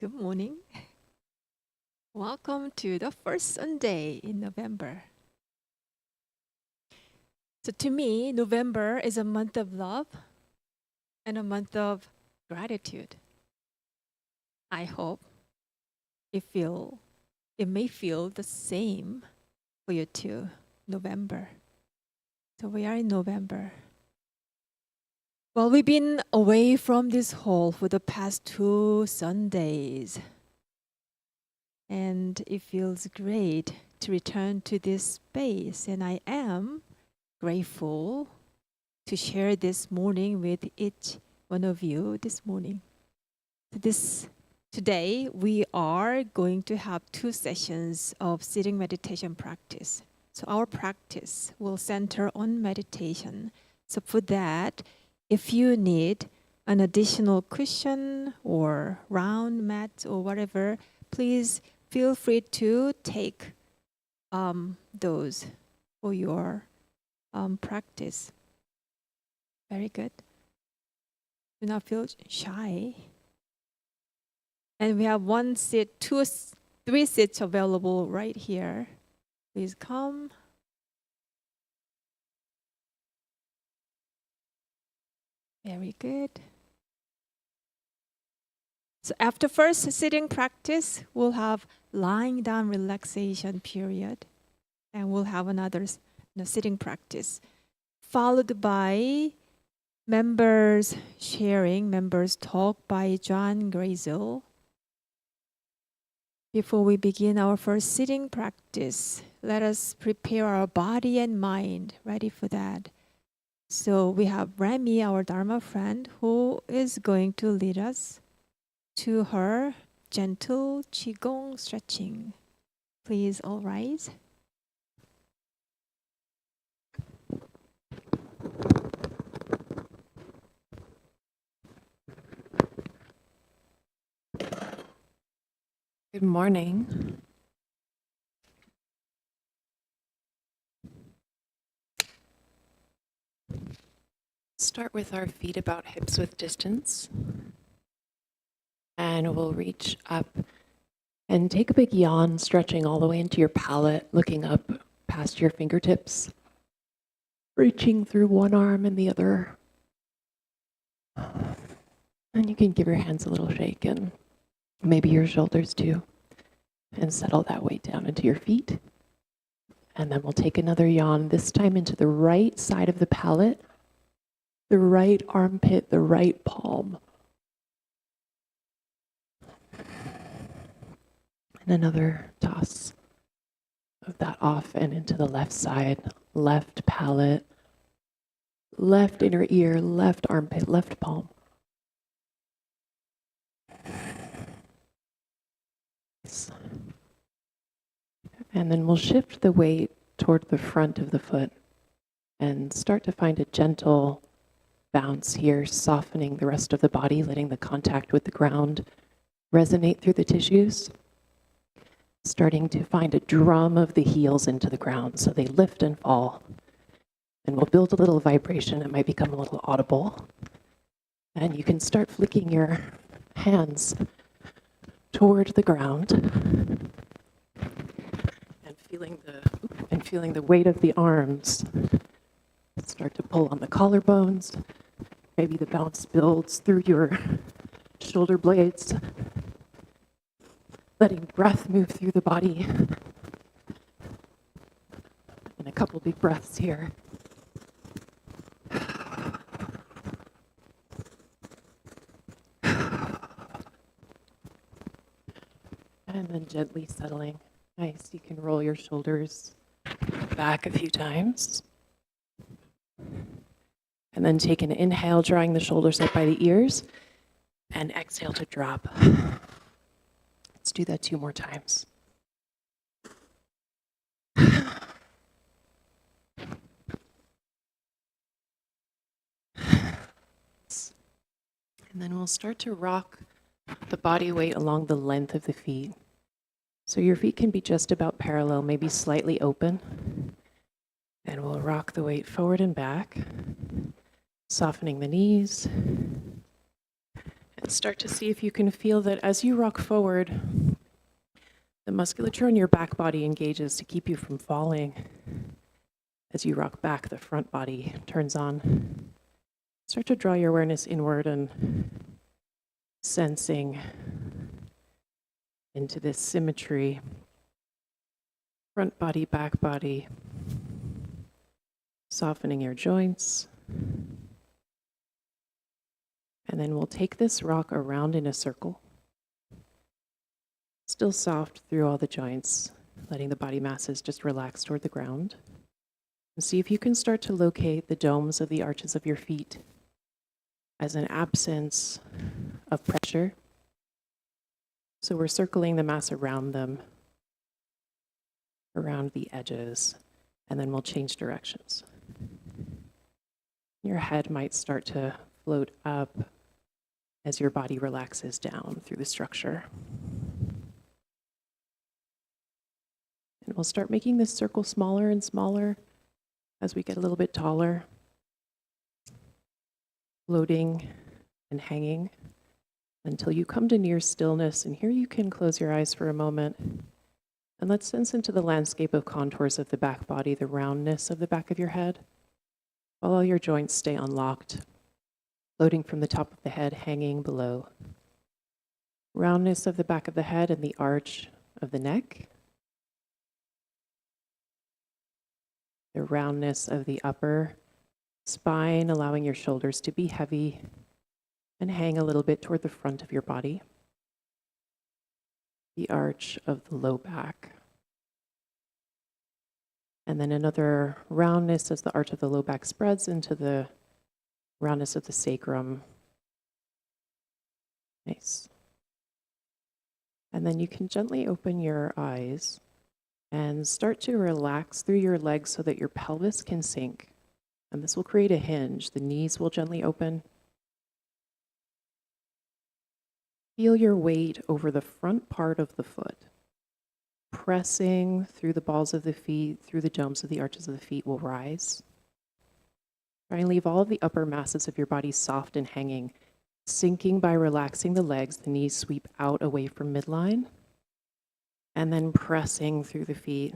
Good morning. Welcome to the first Sunday in November. So, to me, November is a month of love and a month of gratitude. I hope it may feel the same for you too. November. So, we are in November. Well, we've been away from this hall for the past 2 Sundays, and it feels great to return to this space, and I am grateful to share this morning with each one of you this morning. Today we are going to have 2 sessions of sitting meditation practice. So our practice will center on meditation. So for that, if you need an additional cushion or round mat or whatever, please feel free to take those for your practice. Very good. Do not feel shy. And we have 3 seats available right here. Please come. Very good. So after first sitting practice, we'll have lying down relaxation period. And we'll have another sitting practice, followed by members talk by John Grazel. Before we begin our first sitting practice, let us prepare our body and mind ready for that. So we have Remy, our Dharma friend, who is going to lead us to her gentle Qigong stretching. Please all rise. Good morning. Start with our feet about hips width distance. And we'll reach up and take a big yawn, stretching all the way into your palate, looking up past your fingertips, reaching through one arm and the other. And you can give your hands a little shake and maybe your shoulders too. And settle that weight down into your feet. And then we'll take another yawn, this time into the right side of the palate, the right armpit, the right palm. And another toss of that off and into the left side, left palate, left inner ear, left armpit, left palm. And then we'll shift the weight toward the front of the foot and start to find a gentle bounce here, softening the rest of the body, letting the contact with the ground resonate through the tissues. Starting to find a drum of the heels into the ground so they lift and fall. And we'll build a little vibration. It might become a little audible. And you can start flicking your hands toward the ground and feeling the weight of the arms start to pull on the collarbones. Maybe the bounce builds through your shoulder blades, letting breath move through the body. And a couple big breaths here. And then gently settling. Nice, you can roll your shoulders back a few times. And then take an inhale, drawing the shoulders up by the ears, and exhale to drop. Let's do that 2 more times. And then we'll start to rock the body weight along the length of the feet. So your feet can be just about parallel, maybe slightly open. And we'll rock the weight forward and back, softening the knees And start to see if you can feel that as you rock forward, the musculature on your back body engages to keep you from falling. As you rock back, the front body turns on. Start to draw your awareness inward and sensing into this symmetry. Front body, back body. Softening your joints. And then we'll take this rock around in a circle. Still soft through all the joints, letting the body masses just relax toward the ground. And see if you can start to locate the domes of the arches of your feet as an absence of pressure. So we're circling the mass around them, around the edges, and then we'll change directions. Your head might start to float up as your body relaxes down through the structure. And we'll start making this circle smaller and smaller as we get a little bit taller, floating and hanging until you come to near stillness. And here you can close your eyes for a moment. And let's sense into the landscape of contours of the back body, the roundness of the back of your head, while all your joints stay unlocked, floating from the top of the head, hanging below. Roundness of the back of the head and the arch of the neck. The roundness of the upper spine, allowing your shoulders to be heavy and hang a little bit toward the front of your body. The arch of the low back. And then another roundness as the arch of the low back spreads into the roundness of the sacrum. Nice. And then you can gently open your eyes and start to relax through your legs so that your pelvis can sink. And this will create a hinge. The knees will gently open. Feel your weight over the front part of the foot. Pressing through the balls of the feet, through the domes of the arches of the feet will rise. Try and leave all of the upper masses of your body soft and hanging. Sinking by relaxing the legs, the knees sweep out away from midline. And then pressing through the feet,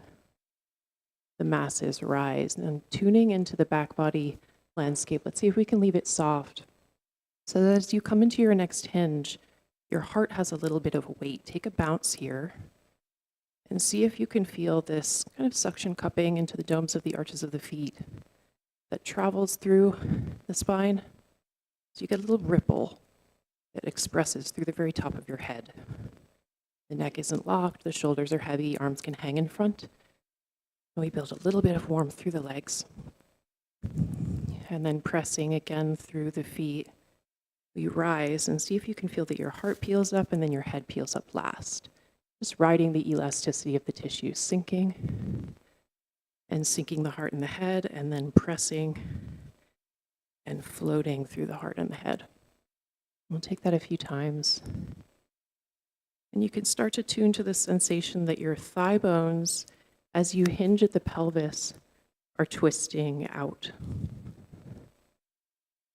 the masses rise. And tuning into the back body landscape, let's see if we can leave it soft. So that as you come into your next hinge, your heart has a little bit of weight. Take a bounce here and see if you can feel this kind of suction cupping into the domes of the arches of the feet that travels through the spine. So you get a little ripple that expresses through the very top of your head. The neck isn't locked, the shoulders are heavy, arms can hang in front. And we build a little bit of warmth through the legs. And then pressing again through the feet. We rise and see if you can feel that your heart peels up and then your head peels up last. Just riding the elasticity of the tissue, sinking and sinking the heart and the head, and then pressing and floating through the heart and the head. We'll take that a few times. And you can start to tune to the sensation that your thigh bones, as you hinge at the pelvis, are twisting out.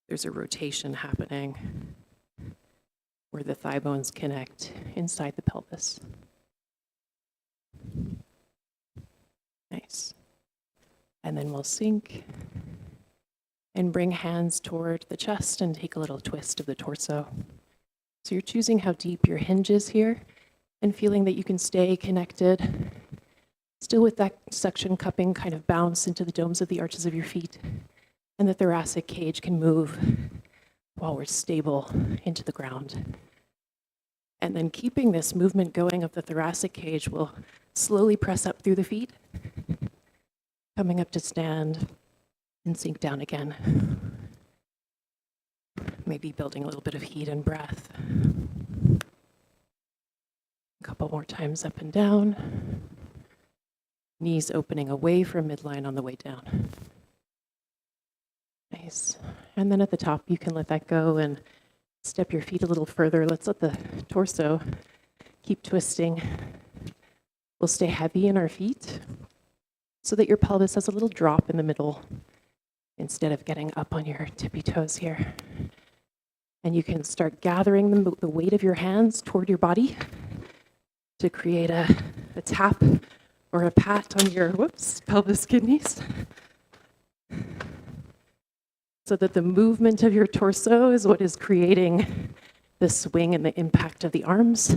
There's a rotation happening where the thigh bones connect inside the pelvis. Nice. And then we'll sink and bring hands toward the chest and take a little twist of the torso. So you're choosing how deep your hinge is here and feeling that you can stay connected, still with that suction cupping kind of bounce into the domes of the arches of your feet. And the thoracic cage can move while we're stable into the ground. And then keeping this movement going of the thoracic cage, we'll slowly press up through the feet, coming up to stand and sink down again. Maybe building a little bit of heat and breath. A couple more times up and down. Knees opening away from midline on the way down. Nice. And then at the top, you can let that go and step your feet a little further. Let's let the torso keep twisting. We'll stay heavy in our feet so that your pelvis has a little drop in the middle instead of getting up on your tippy toes here. And you can start gathering the weight of your hands toward your body to create a tap or a pat on your, pelvis kidneys. So that the movement of your torso is what is creating the swing and the impact of the arms.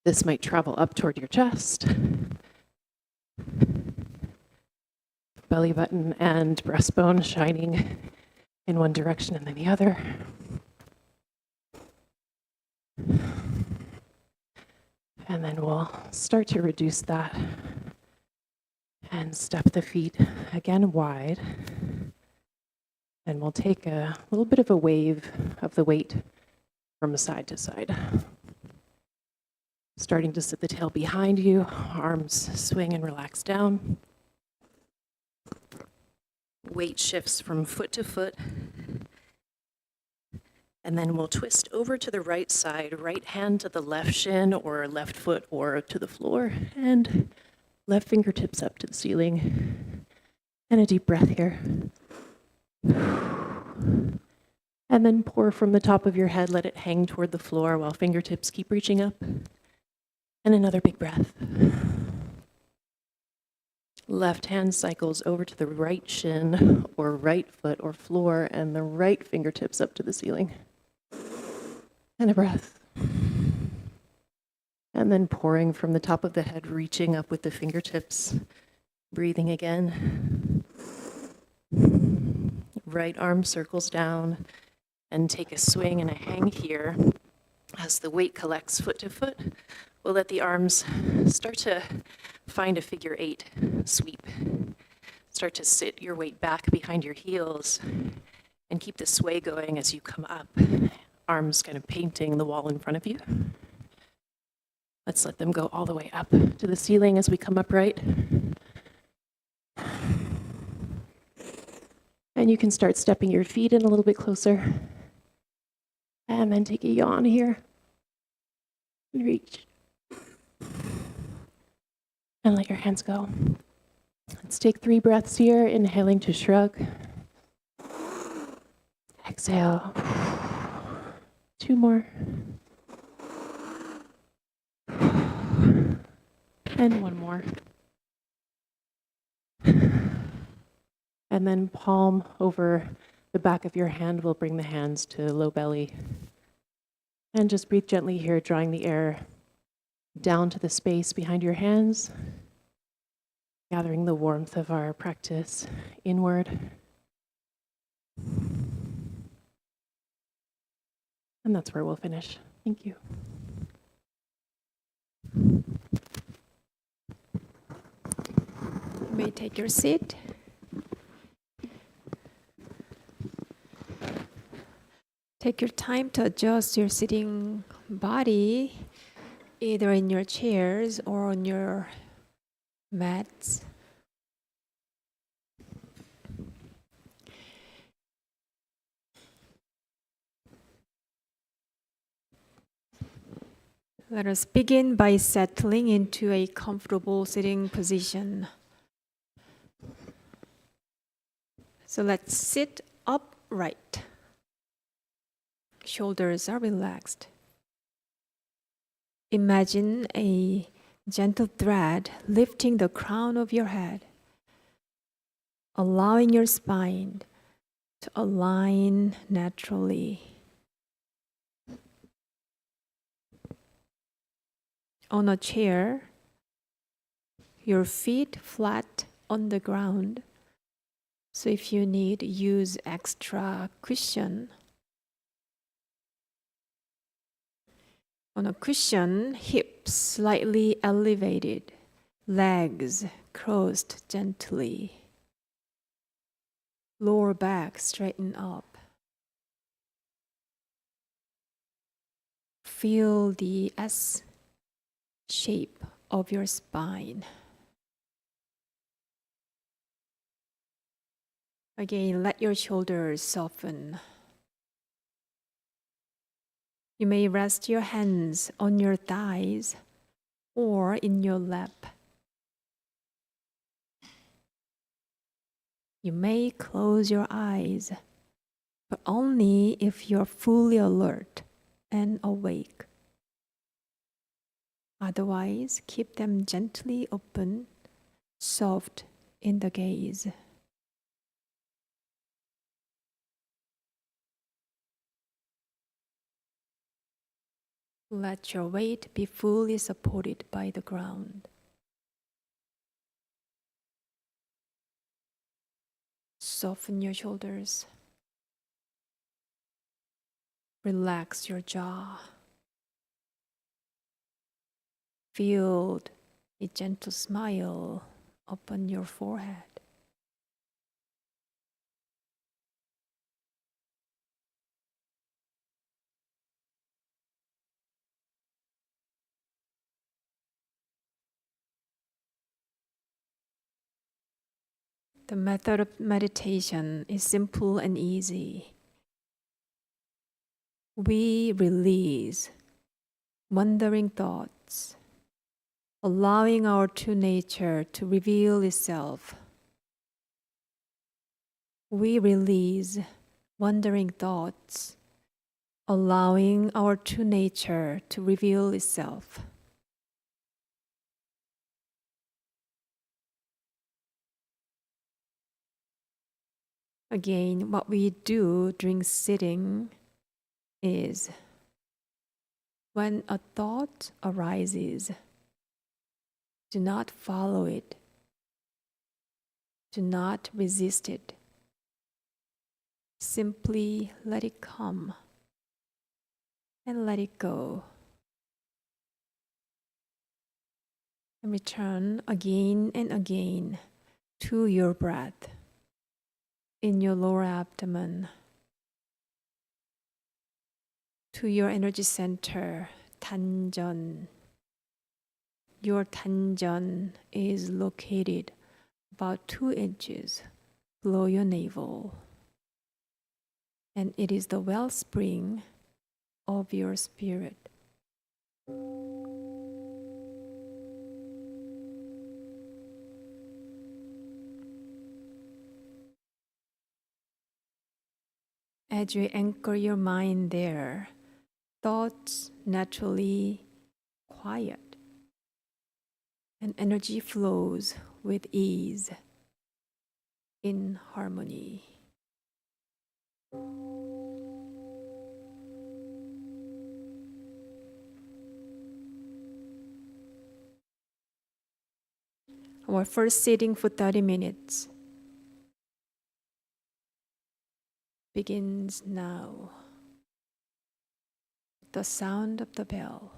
This might travel up toward your chest. Belly button and breastbone shining in one direction and then the other. And then we'll start to reduce that and step the feet again wide. And we'll take a little bit of a wave of the weight from side to side. Starting to sit the tail behind you, arms swing and relax down. Weight shifts from foot to foot. And then we'll twist over to the right side, right hand to the left shin or left foot or to the floor, and left fingertips up to the ceiling. And a deep breath here. And then pour from the top of your head, let it hang toward the floor while fingertips keep reaching up. And another big breath. Left hand cycles over to the right shin or right foot or floor and the right fingertips up to the ceiling. And a breath. And then pouring from the top of the head, reaching up with the fingertips. Breathing again. Right arm circles down and take a swing and a hang here. As the weight collects foot to foot, we'll let the arms start to find a figure 8 sweep. Start to sit your weight back behind your heels and keep the sway going as you come up. Arms kind of painting the wall in front of you. Let's let them go all the way up to the ceiling as we come upright. And you can start stepping your feet in a little bit closer. And then take a yawn here. And reach. And let your hands go. Let's take 3 breaths here, inhaling to shrug. Exhale. 2 more. And 1 more. And then palm over the back of your hand will bring the hands to low belly. And just breathe gently here, drawing the air down to the space behind your hands, gathering the warmth of our practice inward. And that's where we'll finish. Thank you. You may take your seat. Take your time to adjust your sitting body, either in your chairs or on your mats. Let us begin by settling into a comfortable sitting position. So let's sit upright. Shoulders are relaxed. Imagine a gentle thread lifting the crown of your head, allowing your spine to align naturally. On a chair, your feet flat on the ground. So if you need, use extra cushion. On a cushion, hips slightly elevated, legs crossed gently. Lower back straighten up. Feel the S shape of your spine. Again, let your shoulders soften. You may rest your hands on your thighs or in your lap. You may close your eyes but only if you're fully alert and awake. Otherwise, keep them gently open, soft in the gaze. Let your weight be fully supported by the ground. Soften your shoulders. Relax your jaw. Feel a gentle smile upon your forehead. The method of meditation is simple and easy. We release wandering thoughts, allowing our true nature to reveal itself. We release wandering thoughts, allowing our true nature to reveal itself. Again, what we do during sitting is when a thought arises, do not follow it, do not resist it. Simply let it come and let it go. And return again and again to your breath in your lower abdomen, to your energy center, Tanjan. Your Tanjan is located about 2 inches below your navel, and it is the wellspring of your spirit. As you anchor your mind there, thoughts naturally quiet and energy flows with ease in harmony. Our first sitting for 30 minutes begins now. The sound of the bell.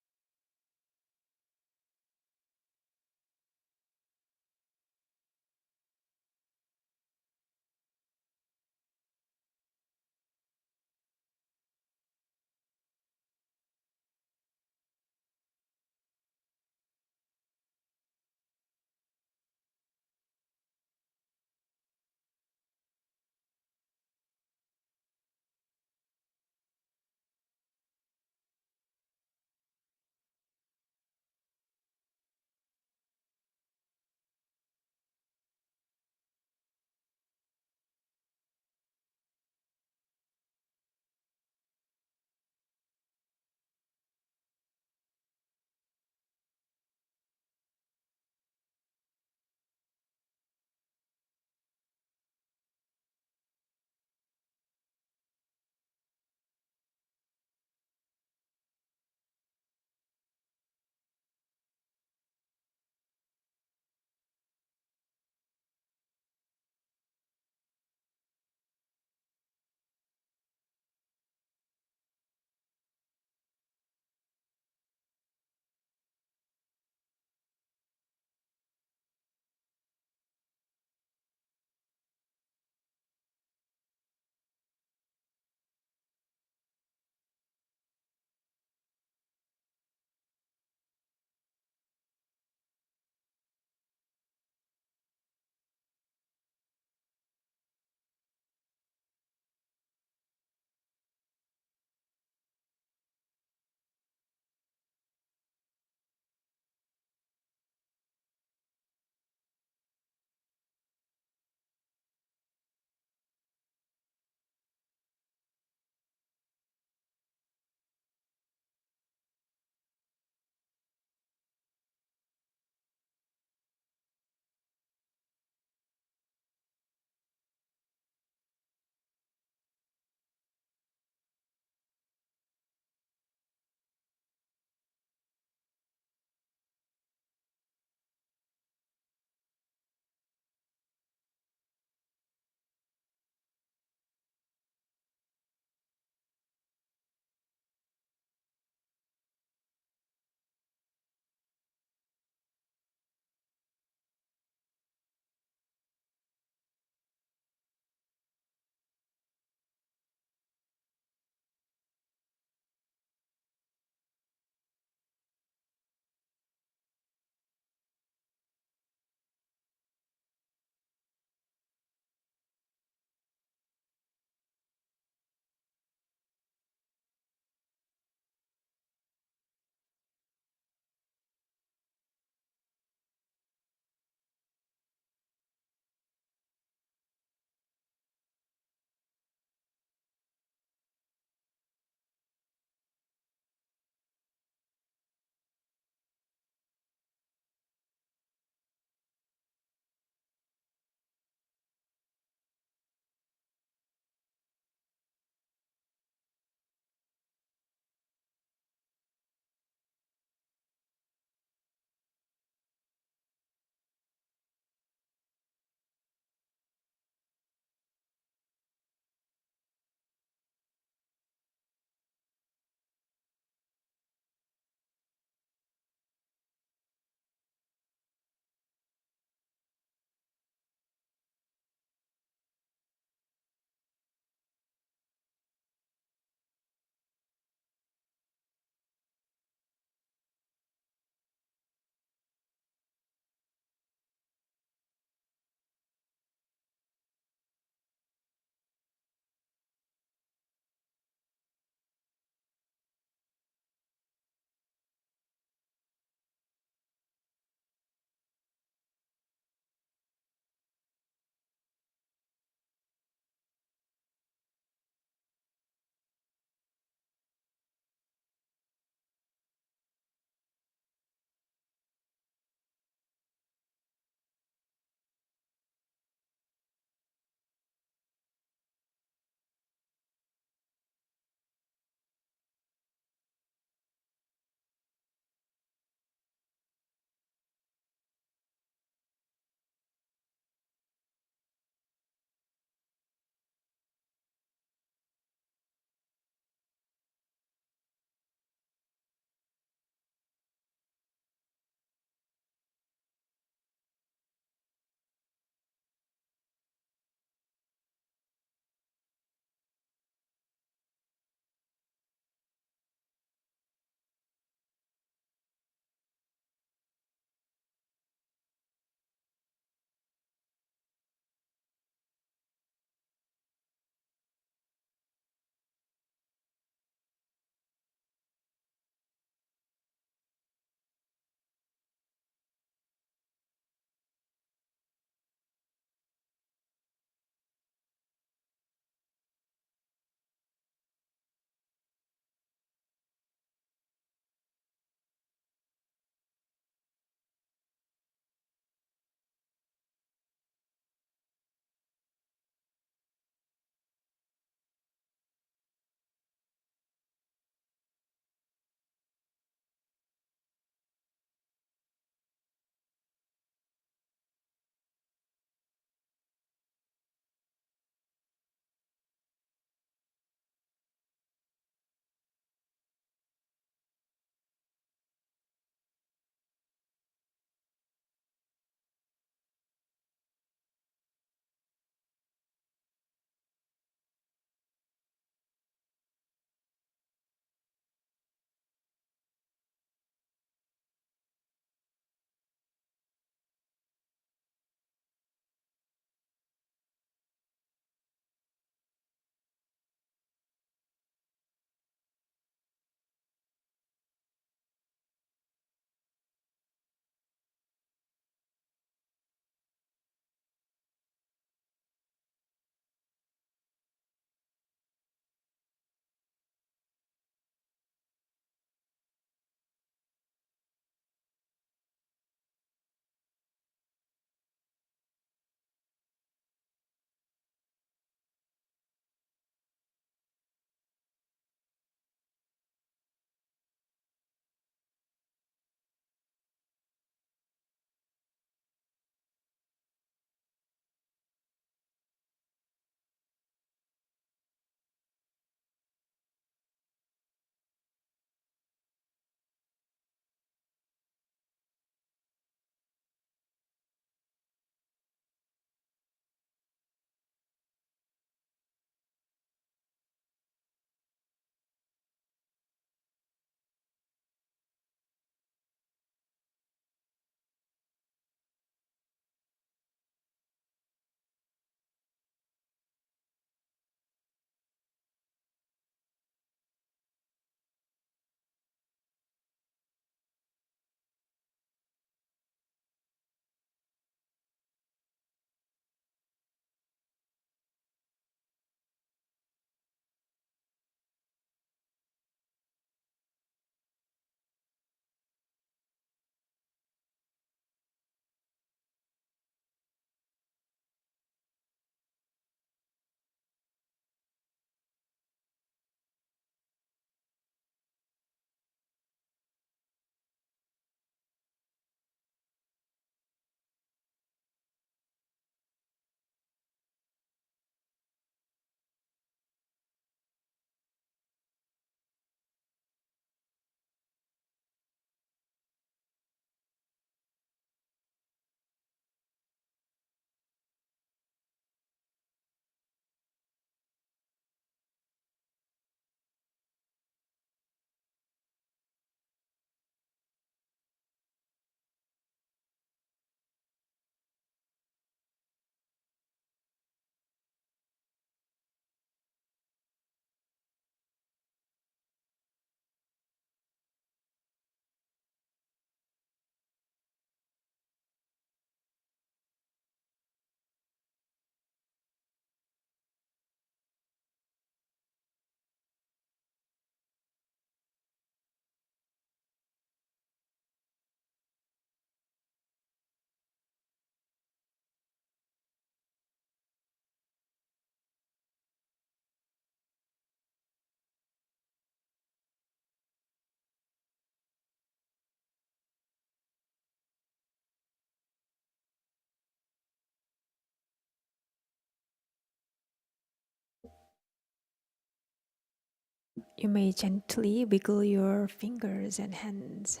You may gently wiggle your fingers and hands,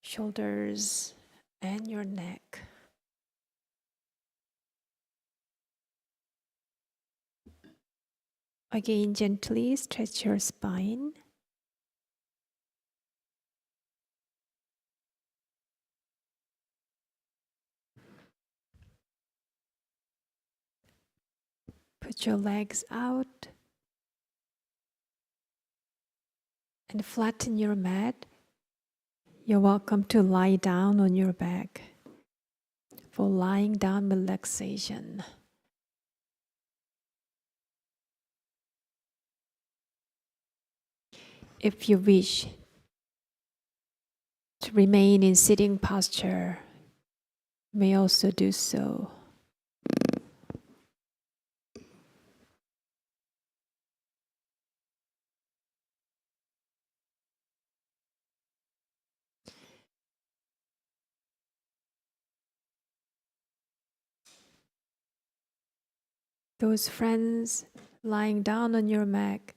shoulders, and your neck. Again, gently stretch your spine. Put your legs out and flatten your mat. You're welcome to lie down on your back for lying down relaxation. If you wish to remain in sitting posture, you may also do so. Those friends lying down on your mat,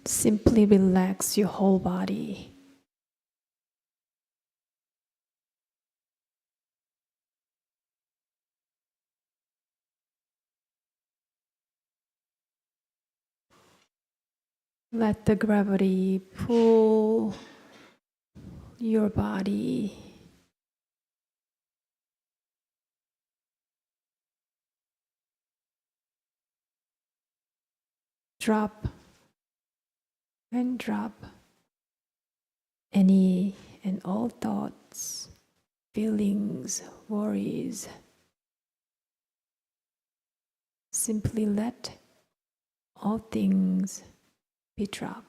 simply relax your whole body. Let the gravity pull your body. Drop and drop any and all thoughts, feelings, worries. Simply let all things be dropped.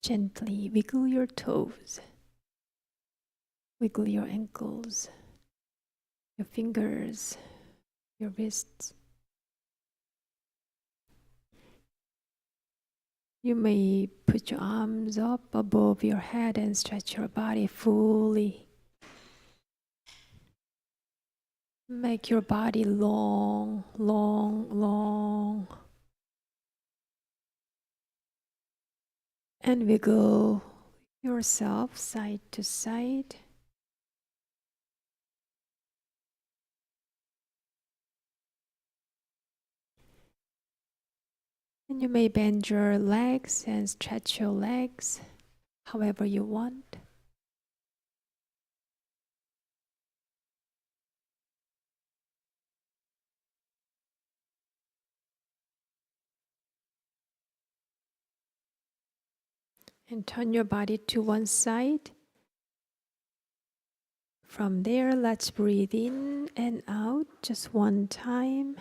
Gently wiggle your toes, wiggle your ankles, your fingers, your wrists. You may put your arms up above your head and stretch your body fully. Make your body long, long, long. And wiggle yourself side to side. And you may bend your legs and stretch your legs however you want. And turn your body to one side. From there, let's breathe in and out just one time.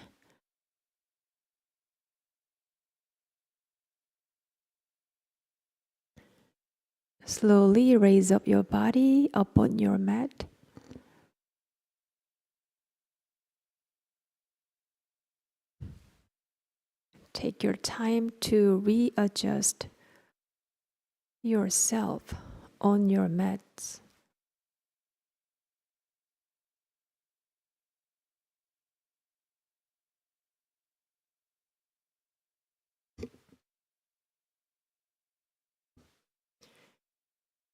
Slowly raise up your body up on your mat. Take your time to readjust yourself on your mats.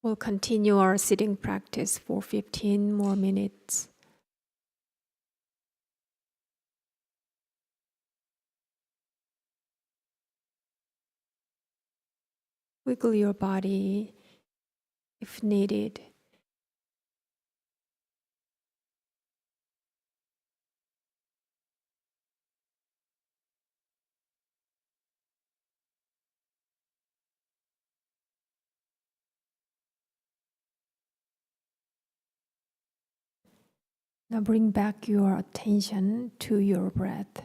We'll continue our sitting practice for 15 more minutes. Wiggle your body if needed. Now bring back your attention to your breath.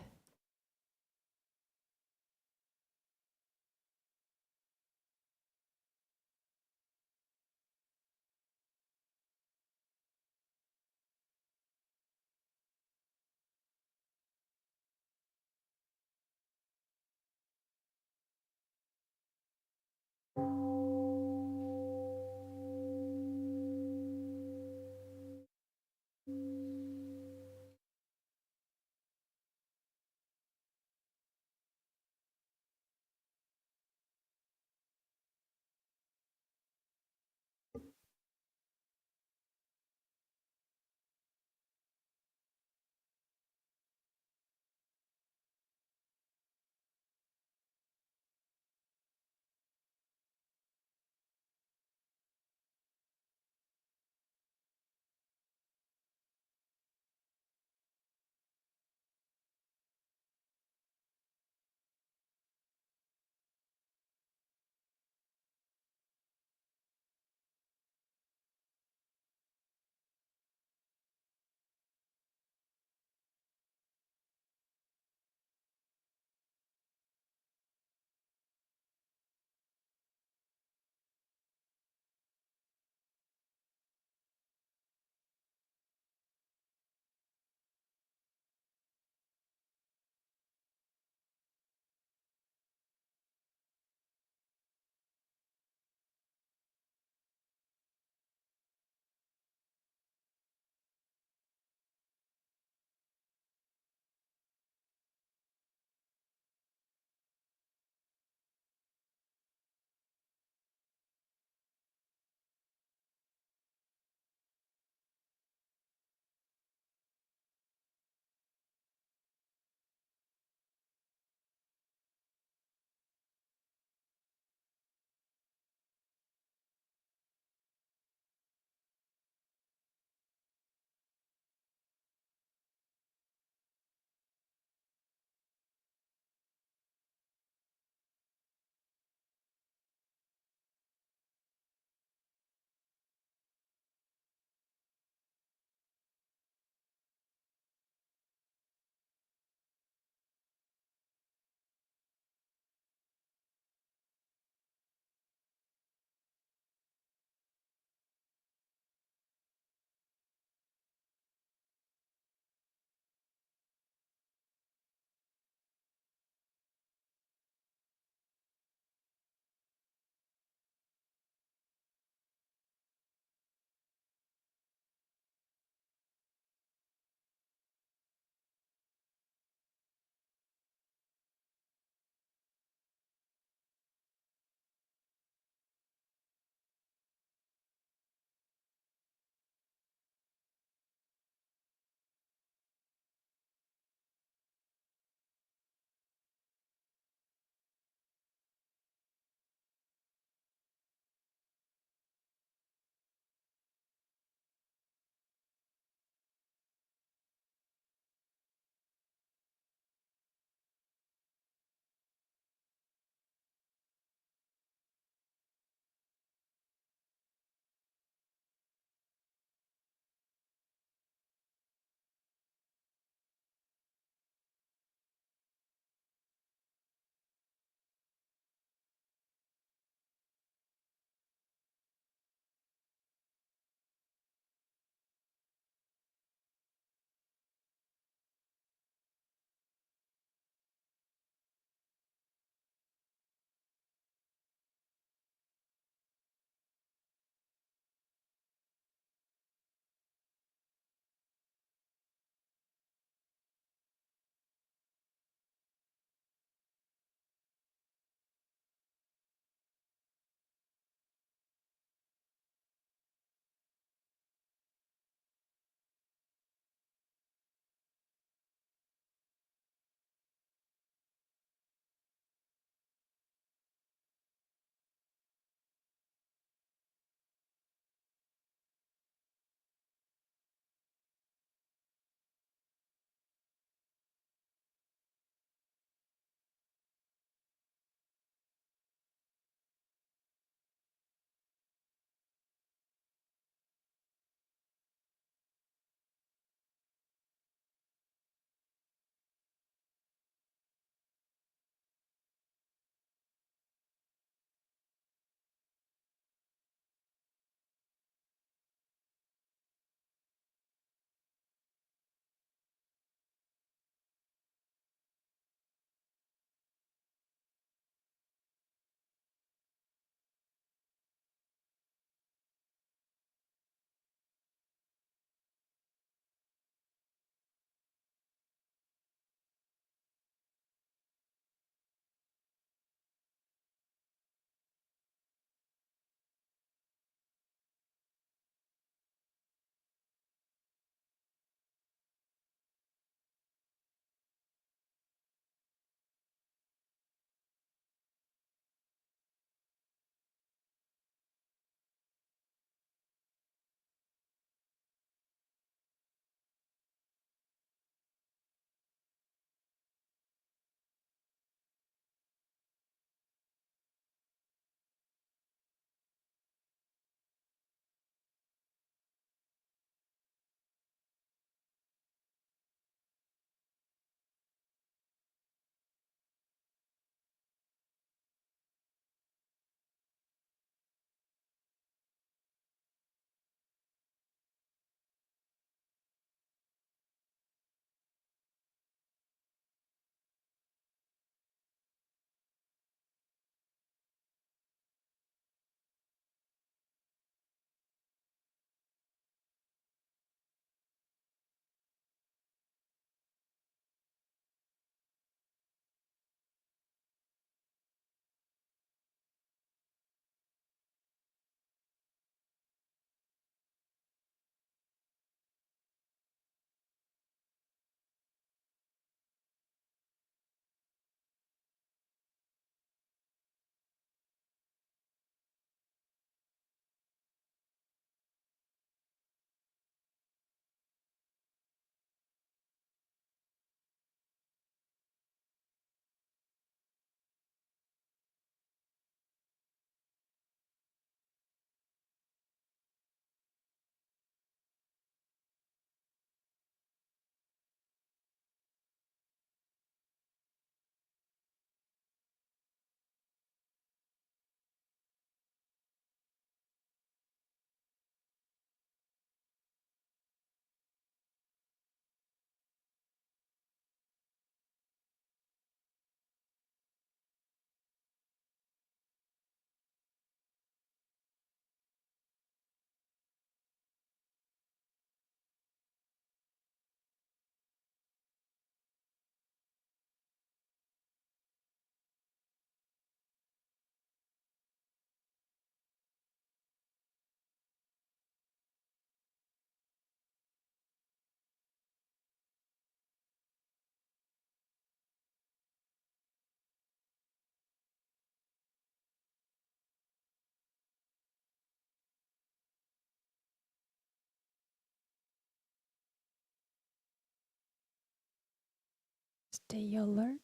Stay alert.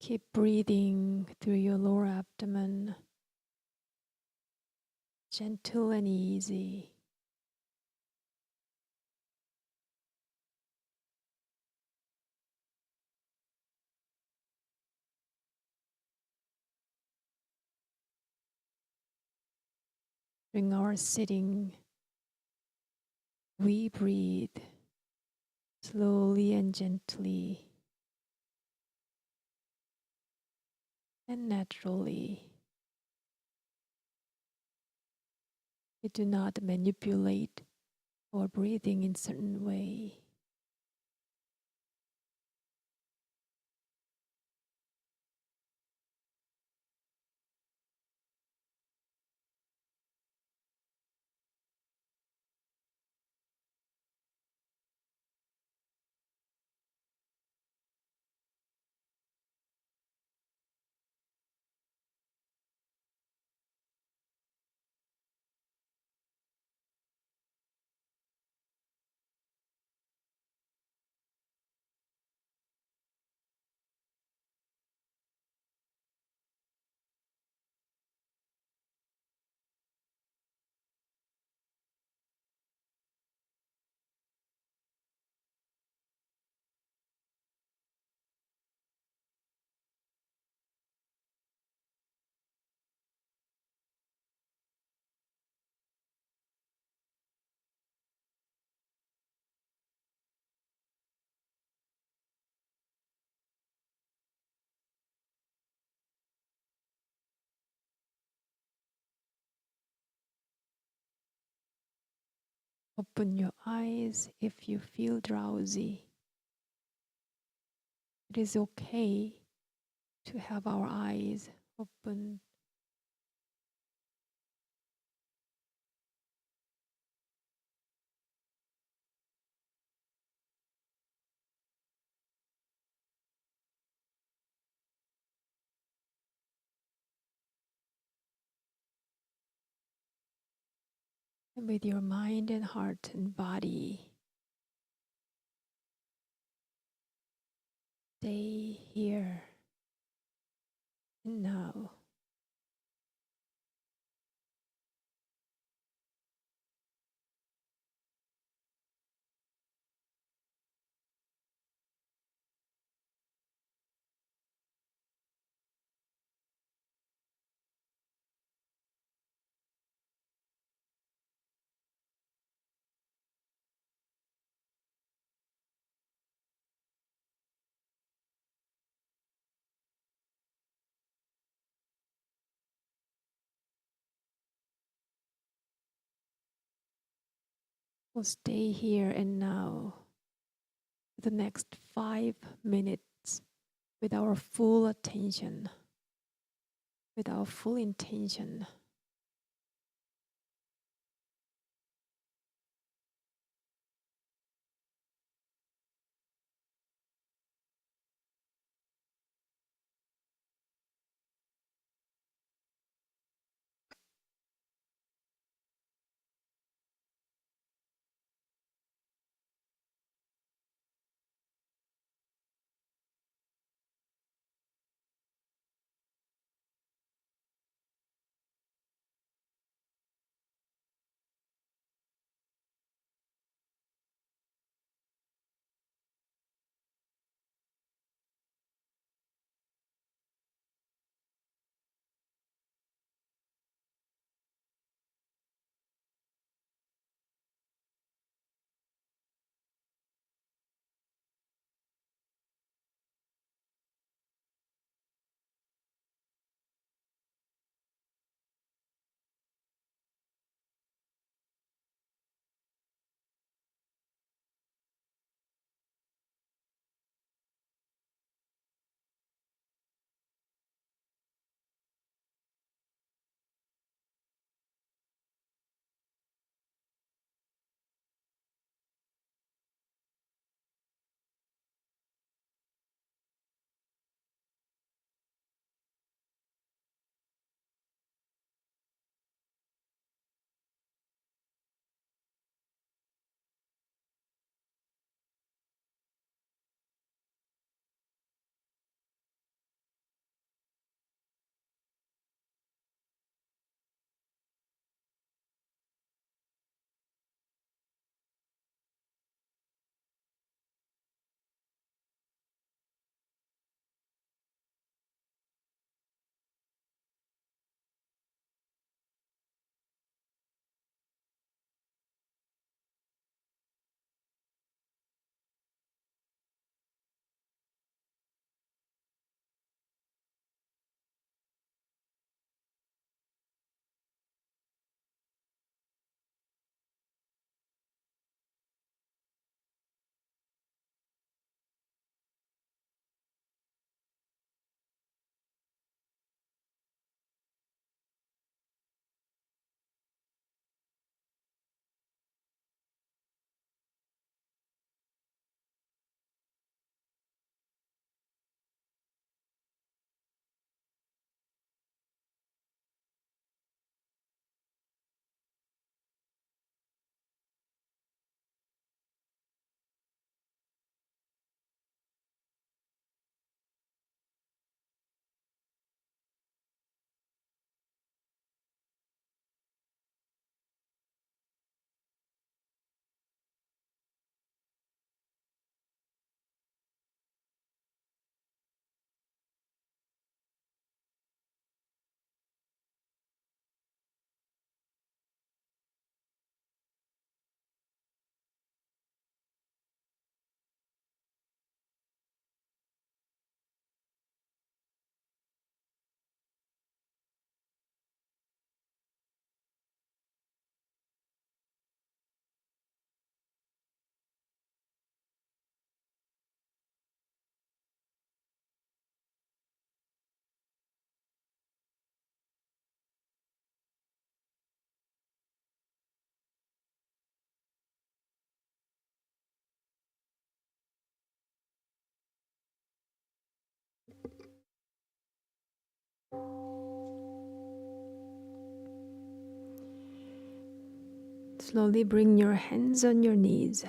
Keep breathing through your lower abdomen, gentle and easy. During our sitting, we breathe slowly and gently and naturally. We do not manipulate our breathing in certain way. Open your eyes if you feel drowsy. It is okay to have our eyes open. And with your mind and heart and body, stay here and now. We'll stay here and now for the next 5 minutes with our full attention, with our full intention. Slowly bring your hands on your knees.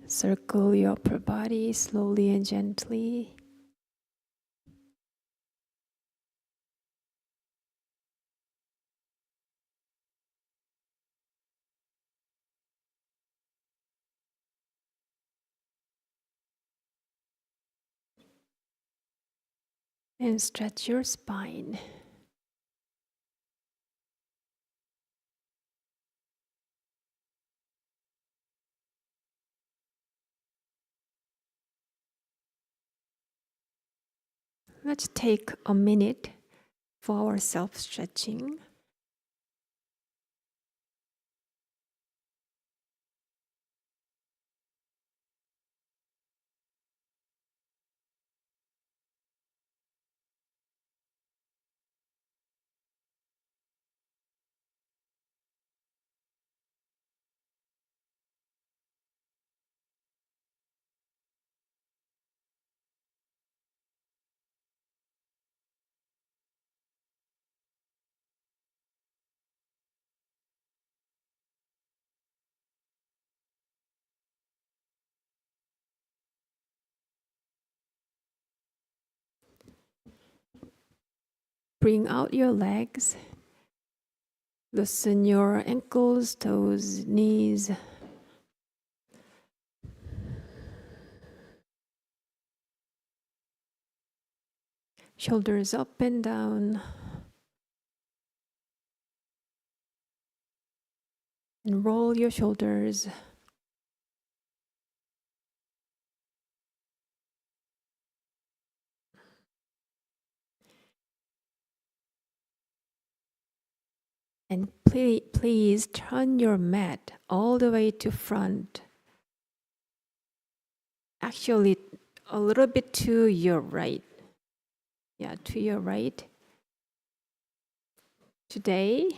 Circle your upper body slowly and gently. And stretch your spine. Let's take a minute for our self-stretching. Bring out your legs. Loosen your ankles, toes, knees. Shoulders up and down. And roll your shoulders. And please turn your mat all the way to front. Actually, a little bit to your right. Yeah, to your right. Today,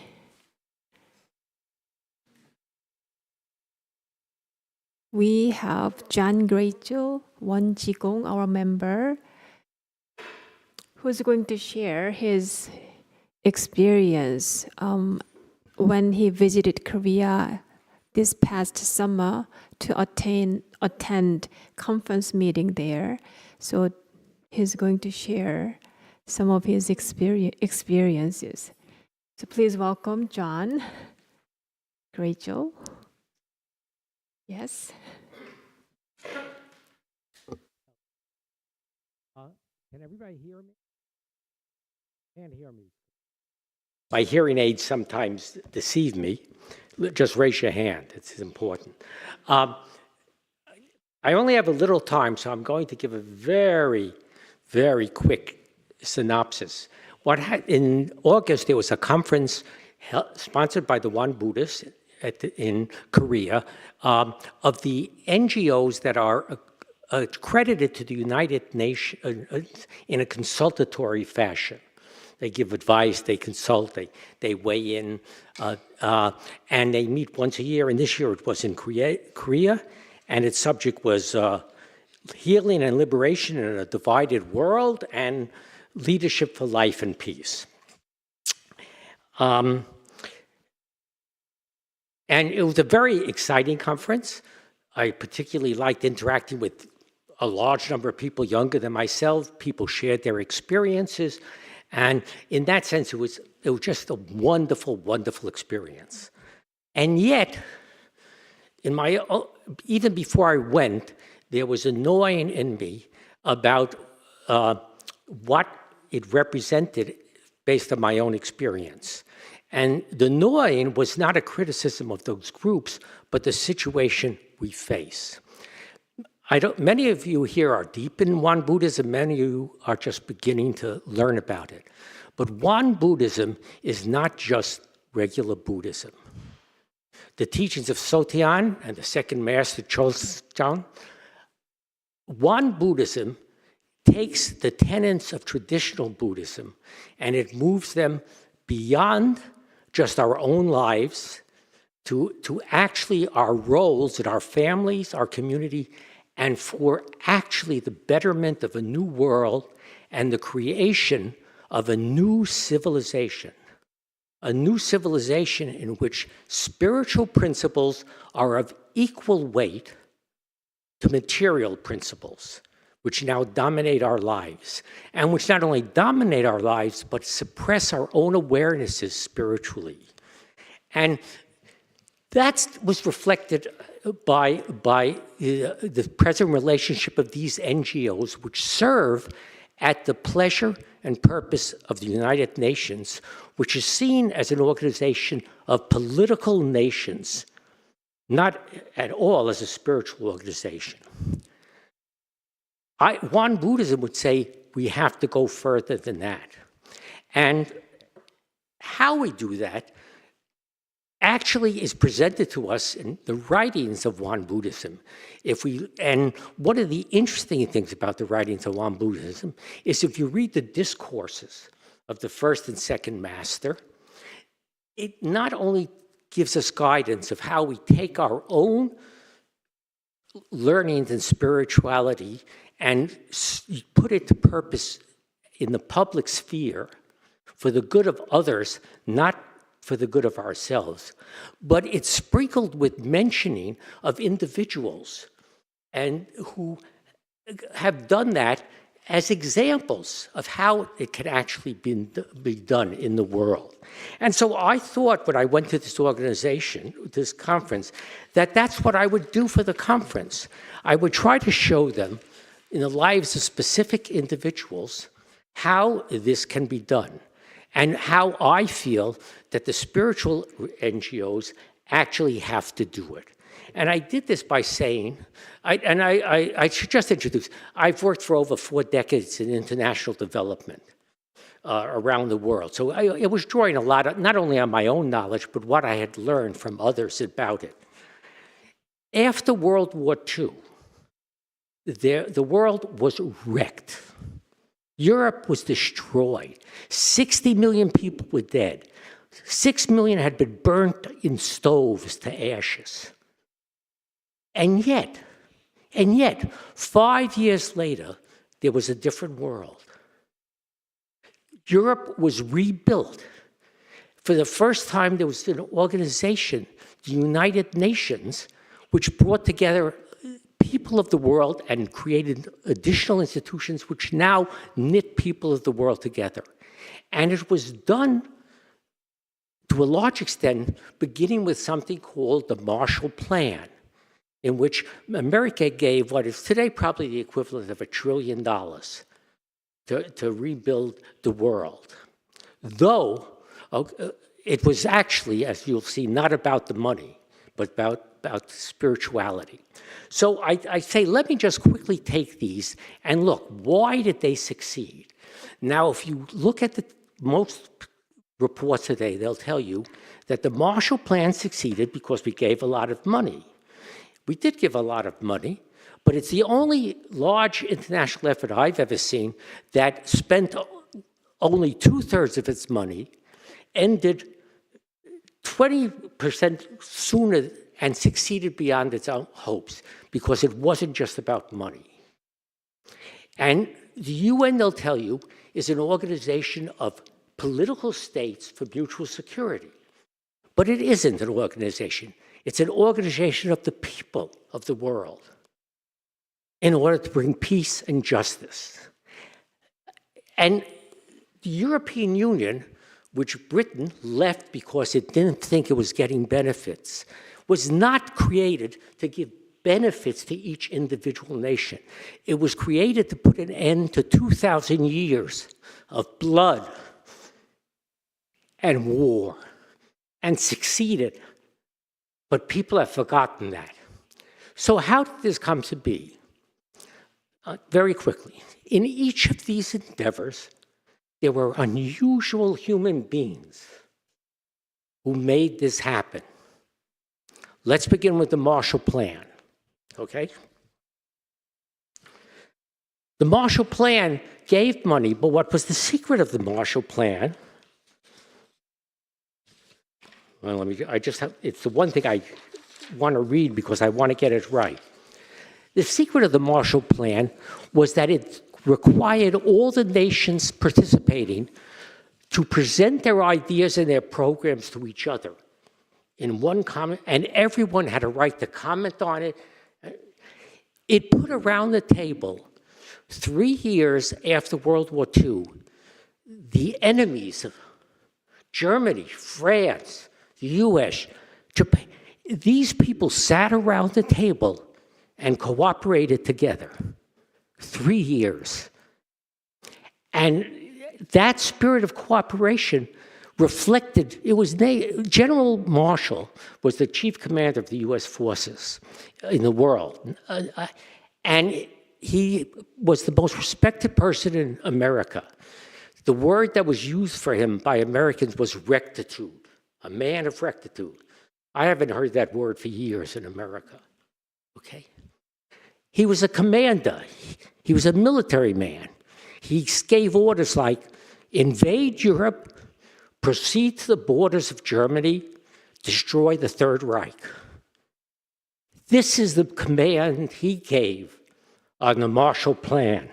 we have John Grazel, Won Jigong, our member, who's going to share his experience when he visited Korea this past summer to attend conference meeting there. So he's going to share some of his experiences. So please welcome John Grazel. Yes. Can everybody hear me? Can't hear me. My hearing aids sometimes deceive me. Just raise your hand. It's important. I only have a little time, so I'm going to give a very, very quick synopsis. In August, there was a conference sponsored by the Won Buddhists in Korea of the NGOs that are accredited to the United Nations in a consultatory fashion. They give advice, they consult, they weigh in, and they meet once a year. And this year it was in Korea, and its subject was healing and liberation in a divided world and leadership for life and peace. And it was a very exciting conference. I particularly liked interacting with a large number of people younger than myself. People shared their experiences. And in that sense, it was just a wonderful, wonderful experience. And yet, even before I went, there was a gnawing in me about what it represented based on my own experience. And the gnawing was not a criticism of those groups, but the situation we face. Many of you here are deep in Won Buddhism, many of you are just beginning to learn about it. But Won Buddhism is not just regular Buddhism. The teachings of Sotian and the second master Choljang, Won Buddhism takes the tenets of traditional Buddhism and it moves them beyond just our own lives to actually our roles in our families, our community, and for actually the betterment of a new world and the creation of a new civilization. a new civilization in which spiritual principles are of equal weight to material principles, which now dominate our lives, and which not only dominate our lives, but suppress our own awarenesses spiritually. And that was reflected by the present relationship of these NGOs, which serve at the pleasure and purpose of the United Nations, which is seen as an organization of political nations, not at all as a spiritual organization. Won Buddhism would say we have to go further than that. And how we do that actually is presented to us in the writings of Won Buddhism. And one of the interesting things about the writings of Won Buddhism is if you read the discourses of the first and second master, it not only gives us guidance of how we take our own learnings and spirituality and put it to purpose in the public sphere for the good of others, not for the good of ourselves, but it's sprinkled with mentioning of individuals and who have done that as examples of how it can actually be done in the world. And so I thought when I went to this organization, this conference, that that's what I would do for the conference. I would try to show them in the lives of specific individuals how this can be done, and how I feel that the spiritual NGOs actually have to do it. And I did this by saying, I should just introduce, I've worked for over 4 decades in international development around the world. So I was drawing a lot, not only on my own knowledge, but what I had learned from others about it. After World War II, the world was wrecked. Europe was destroyed. 60 million people were dead. 6 million had been burnt in stoves to ashes. And yet, 5 years later, there was a different world. Europe was rebuilt. For the first time, there was an organization, the United Nations, which brought together people of the world and created additional institutions which now knit people of the world together. And it was done to a large extent beginning with something called the Marshall Plan, in which America gave what is today probably the equivalent of $1 trillion to rebuild the world. Though it was actually, as you'll see, not about the money, but about spirituality. So I say, let me just quickly take these and look, why did they succeed? Now, if you look at most reports today, they'll tell you that the Marshall Plan succeeded because we gave a lot of money. We did give a lot of money, but it's the only large international effort I've ever seen that spent only 2/3 of its money, ended 20% sooner and succeeded beyond its own hopes, because it wasn't just about money. And the UN, they'll tell you, is an organization of political states for mutual security. But it isn't an organization. It's an organization of the people of the world in order to bring peace and justice. And the European Union, which Britain left because it didn't think it was getting benefits, was not created to give benefits to each individual nation. It was created to put an end to 2,000 years of blood and war, and succeeded. But people have forgotten that. So how did this come to be? Very quickly. In each of these endeavors, there were unusual human beings who made this happen. Let's begin with the Marshall Plan, okay? The Marshall Plan gave money, but what was the secret of the Marshall Plan? Well, it's the one thing I want to read because I want to get it right. The secret of the Marshall Plan was that it required all the nations participating to present their ideas and their programs to each other in one comment, and everyone had a right to comment on it. It put around the table, 3 years after World War II, the enemies of Germany, France, the US, Japan, these people sat around the table and cooperated together. 3 years. And that spirit of cooperation reflected, it was, General Marshall was the chief commander of the US forces in the world. And he was the most respected person in America. The word that was used for him by Americans was rectitude, a man of rectitude. I haven't heard that word for years in America, okay? He was a commander. He was a military man. He gave orders like, invade Europe, proceed to the borders of Germany, destroy the Third Reich. This is the command he gave on the Marshall Plan.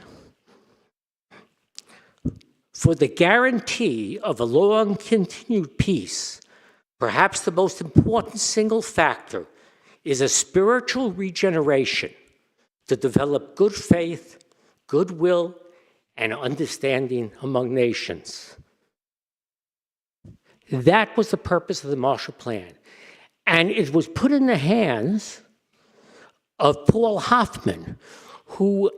For the guarantee of a long continued peace, perhaps the most important single factor is a spiritual regeneration to develop good faith, goodwill, and understanding among nations. That was the purpose of the Marshall Plan. And it was put in the hands of Paul Hoffman, who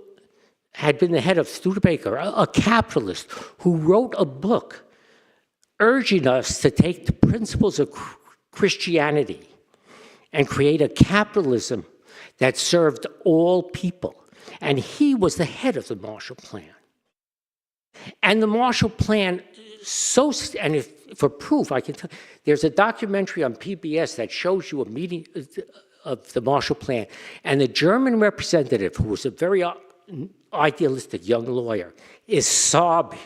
had been the head of Studebaker, a capitalist, who wrote a book urging us to take the principles of Christianity and create a capitalism that served all people. And he was the head of the Marshall Plan. And the Marshall Plan, and if, for proof, I can tell, there's a documentary on PBS that shows you a meeting of the Marshall Plan. And the German representative, who was a very idealistic young lawyer, is sobbing.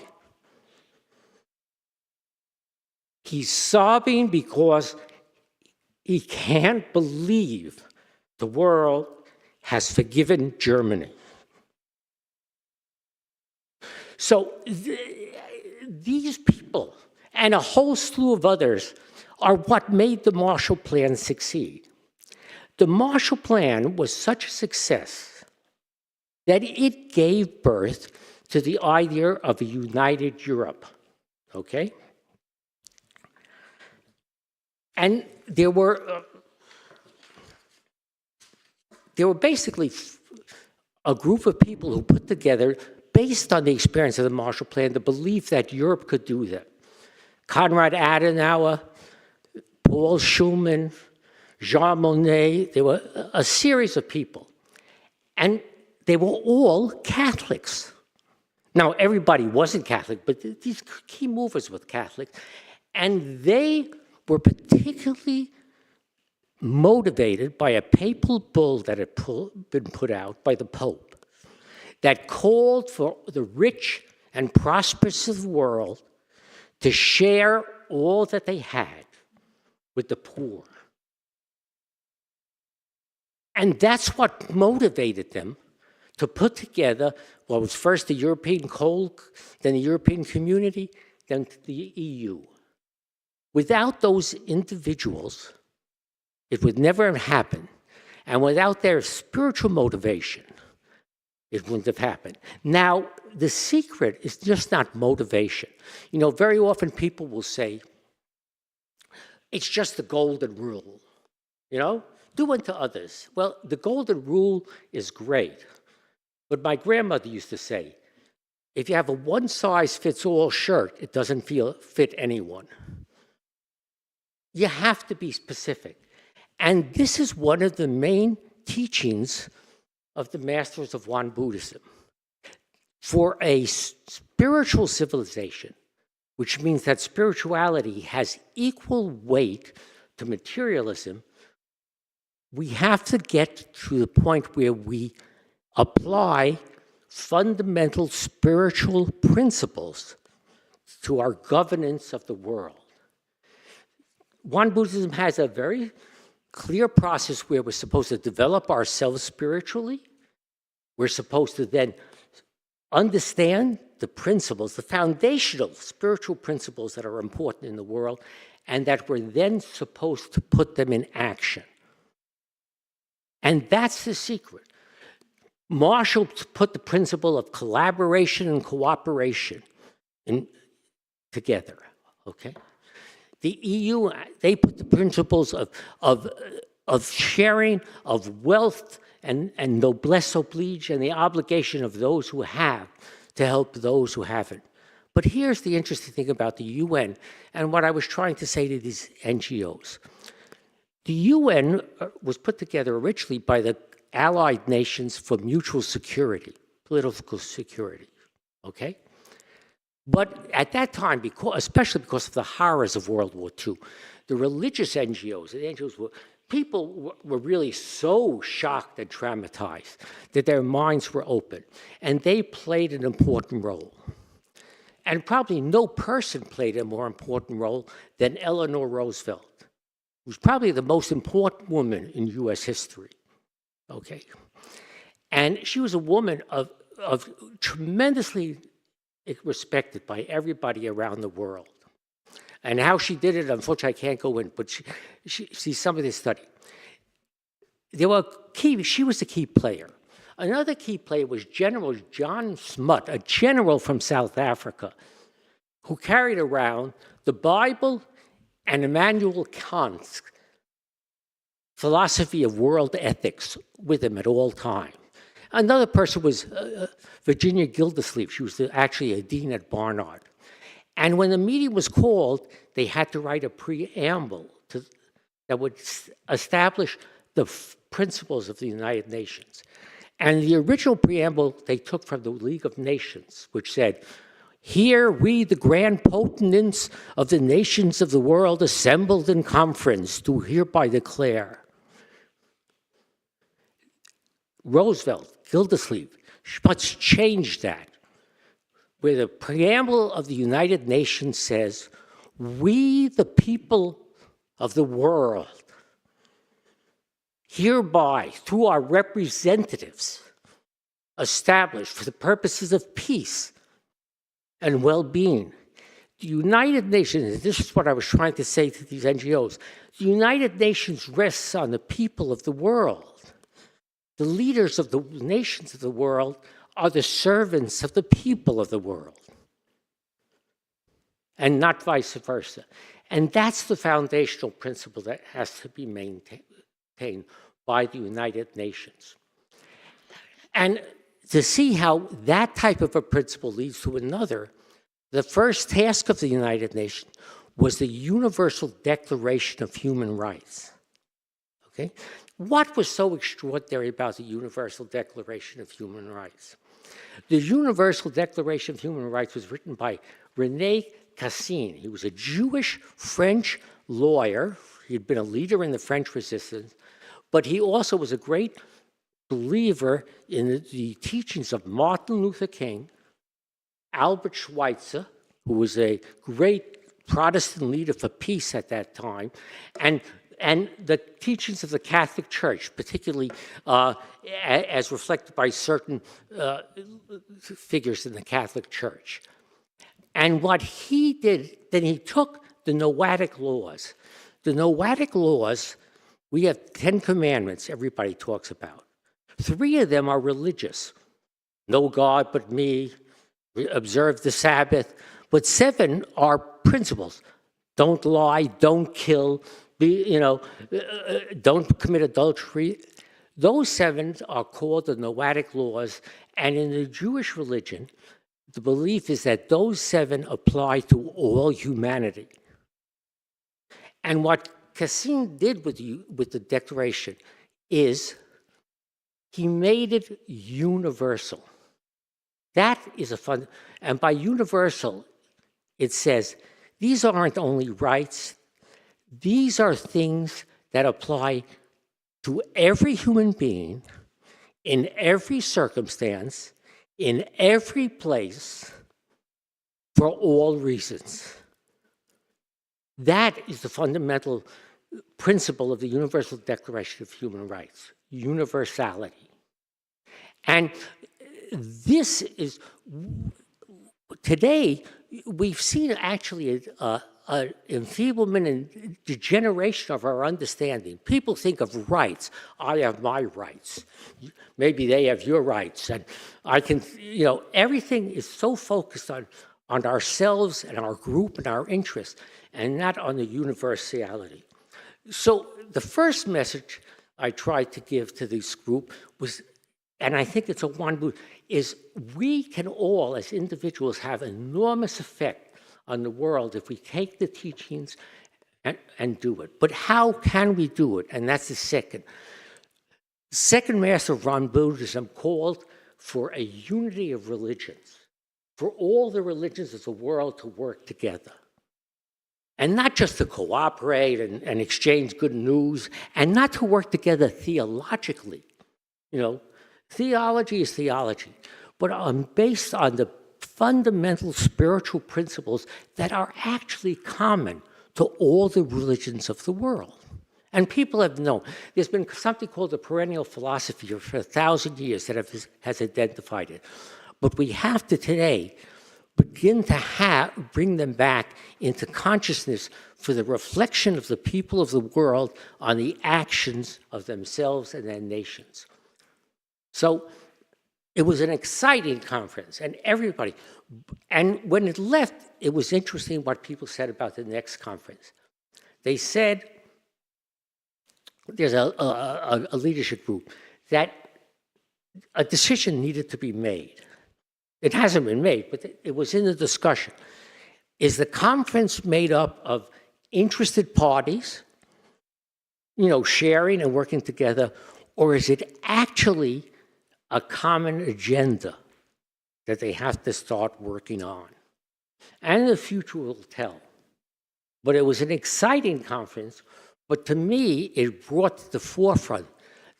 He's sobbing because he can't believe the world has forgiven Germany. So these people and a whole slew of others are what made the Marshall Plan succeed. The Marshall Plan was such a success that it gave birth to the idea of a united Europe, okay? And there were basically a group of people who put together, based on the experience of the Marshall Plan, the belief that Europe could do that. Konrad Adenauer, Paul Schumann, Jean Monnet, there were a series of people. And they were all Catholics. Now, everybody wasn't Catholic, but these key movers were Catholic. And they were particularly motivated by a papal bull that had been put out by the Pope that called for the rich and prosperous of the world to share all that they had with the poor. And that's what motivated them to put together what was first the European Code, then the European Community, then the EU. Without those individuals, it would never have happened. And without their spiritual motivation, it wouldn't have happened. Now, the secret is just not motivation. You know, very often people will say, it's just the golden rule, you know? Do unto others. Well, the golden rule is great. But my grandmother used to say, if you have a one-size-fits-all shirt, it doesn't fit anyone. You have to be specific. And this is one of the main teachings of the masters of Wan Buddhism. For a spiritual civilization, which means that spirituality has equal weight to materialism, we have to get to the point where we apply fundamental spiritual principles to our governance of the world. Wan Buddhism has a very clear process where we're supposed to develop ourselves spiritually. We're supposed to then understand the principles, the foundational spiritual principles that are important in the world, and that we're then supposed to put them in action. And that's the secret. Marshall put the principle of collaboration and cooperation together, okay? The EU, they put the principles of sharing, of wealth, and noblesse oblige, and the obligation of those who have to help those who haven't. But here's the interesting thing about the UN, and what I was trying to say to these NGOs. The UN was put together originally by the Allied Nations for Mutual Security, political security, okay? But at that time, especially because of the horrors of World War II, the religious NGOs, people were really so shocked and traumatized that their minds were open, and they played an important role. And probably no person played a more important role than Eleanor Roosevelt, who was probably the most important woman in US history, okay? And she was a woman of tremendously respected by everybody around the world. And how she did it, unfortunately, I can't go in, but see some of this study. She was a key player. Another key player was General John Smuts, a general from South Africa, who carried around the Bible and Immanuel Kant's philosophy of world ethics with him at all times. Another person was Virginia Gildersleeve. She was actually a dean at Barnard. And when the meeting was called, they had to write a preamble that would establish the principles of the United Nations. And the original preamble they took from the League of Nations, which said, "Here we, the grand potentates of the nations of the world, assembled in conference, do hereby declare." Roosevelt, Gildersleeve, Smuts changed that, where the preamble of the United Nations says, "We, the people of the world, hereby, through our representatives, establish for the purposes of peace and well-being, the United Nations," and this is what I was trying to say to these NGOs, "the United Nations rests on the people of the world. The leaders of the nations of the world are the servants of the people of the world, and not vice versa." And that's the foundational principle that has to be maintained by the United Nations. And to see how that type of a principle leads to another, the first task of the United Nations was the Universal Declaration of Human Rights. Okay? What was so extraordinary about the Universal Declaration of Human Rights? The Universal Declaration of Human Rights was written by René Cassin. He was a Jewish French lawyer. He'd been a leader in the French resistance, but he also was a great believer in the teachings of Martin Luther King, Albert Schweitzer, who was a great Protestant leader for peace at that time, and the teachings of the Catholic Church, particularly as reflected by certain figures in the Catholic Church. And what he did, then he took the Noahic laws. The Noahic laws, we have 10 commandments everybody talks about. 3 of them are religious. No God but me, observe the Sabbath. But 7 are principles. Don't lie, don't kill, don't commit adultery. Those 7 are called the Noahic laws, and in the Jewish religion, the belief is that those 7 apply to all humanity. And what Cassin did with the Declaration is he made it universal. That is a fun, and by universal, it says these aren't only rights, these are things that apply to every human being, in every circumstance, in every place, for all reasons. That is the fundamental principle of the Universal Declaration of Human Rights, universality. And this is, today, we've seen actually an enfeeblement and degeneration of our understanding. People think of rights. I have my rights. Maybe they have your rights. And I can, everything is so focused on ourselves and our group and our interests, and not on the universality. So the first message I tried to give to this group was, and I think it's a one, is we can all, as individuals, have enormous effect on the world if we take the teachings and do it. But how can we do it? And that's the second. Second master of Ron Buddhism called for a unity of religions, for all the religions of the world to work together. And not just to cooperate and exchange good news, and not to work together theologically. Theology is theology, but based on the fundamental spiritual principles that are actually common to all the religions of the world. And people have known. There's been something called the perennial philosophy for 1,000 years that has identified it. But we have to today begin to bring them back into consciousness for the reflection of the people of the world on the actions of themselves and their nations. So it was an exciting conference, and everybody, and when it left, it was interesting what people said about the next conference. They said, there's a leadership group, that a decision needed to be made. It hasn't been made, but it was in the discussion. Is the conference made up of interested parties, sharing and working together, or is it actually a common agenda that they have to start working on? And the future will tell. But it was an exciting conference, but to me, it brought to the forefront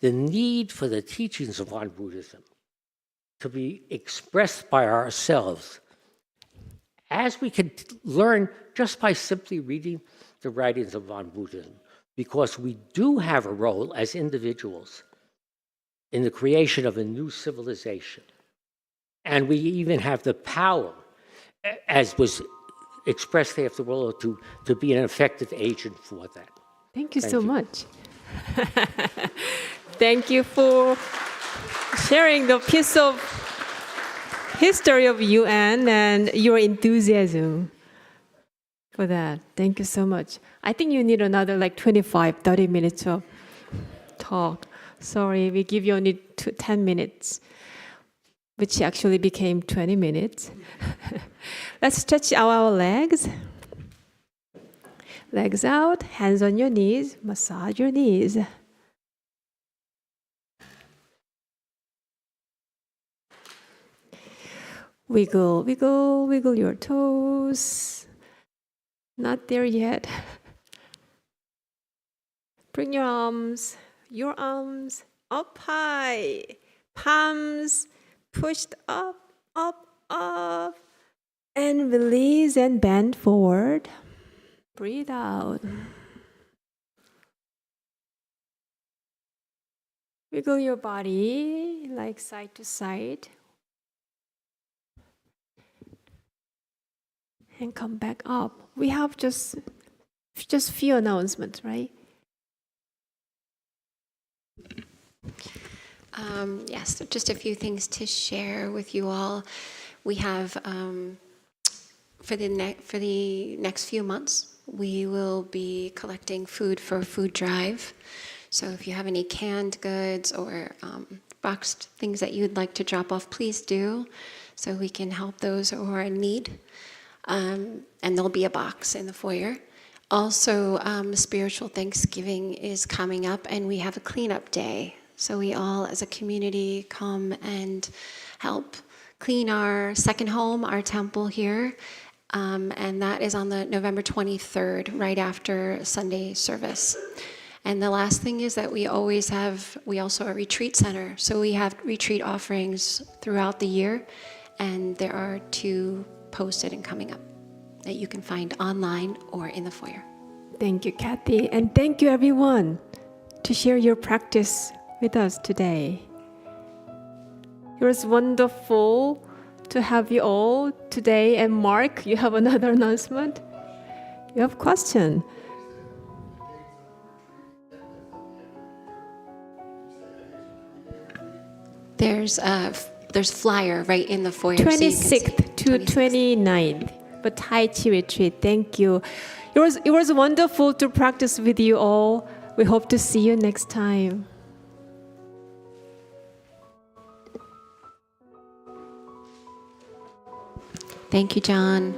the need for the teachings of Zen Buddhism to be expressed by ourselves, as we can learn just by simply reading the writings of Zen Buddhism, because we do have a role as individuals in the creation of a new civilization. And we even have the power, as was expressed after World War II, to be an effective agent for that. Thank you so much. Thank you for sharing the piece of history of UN and your enthusiasm for that. Thank you so much. I think you need another 25, 30 minutes of talk. Sorry, we give you only 10 minutes, which actually became 20 minutes. Let's stretch our legs. Legs out, hands on your knees, massage your knees. Wiggle, wiggle, wiggle your toes. Not there yet. Bring your arms up high. Palms pushed up, up, up. And release and bend forward. Breathe out. Wiggle your body like side to side. And come back up. We have just few announcements, right? Yes, just a few things to share with you all. We have for the next few months, we will be collecting food for a food drive. So if you have any canned goods or boxed things that you'd like to drop off, please do, so we can help those who are in need. And there'll be a box in the foyer. Also, Spiritual Thanksgiving is coming up, and we have a cleanup day. So we all, as a community, come and help clean our second home, our temple here. And that is on the November 23rd, right after Sunday service. And the last thing is that we also a retreat center. So we have retreat offerings throughout the year, and there are 2 posted and coming up that you can find online or in the foyer. Thank you, Kathy. And thank you, everyone, to share your practice with us today. It was wonderful to have you all today. And Mark, you have another announcement? You have question? There's flyer right in the foyer. so you can see. 26th to 26th. 29th, but Tai Chi retreat. Thank you. It was wonderful to practice with you all. We hope to see you next time. Thank you, John.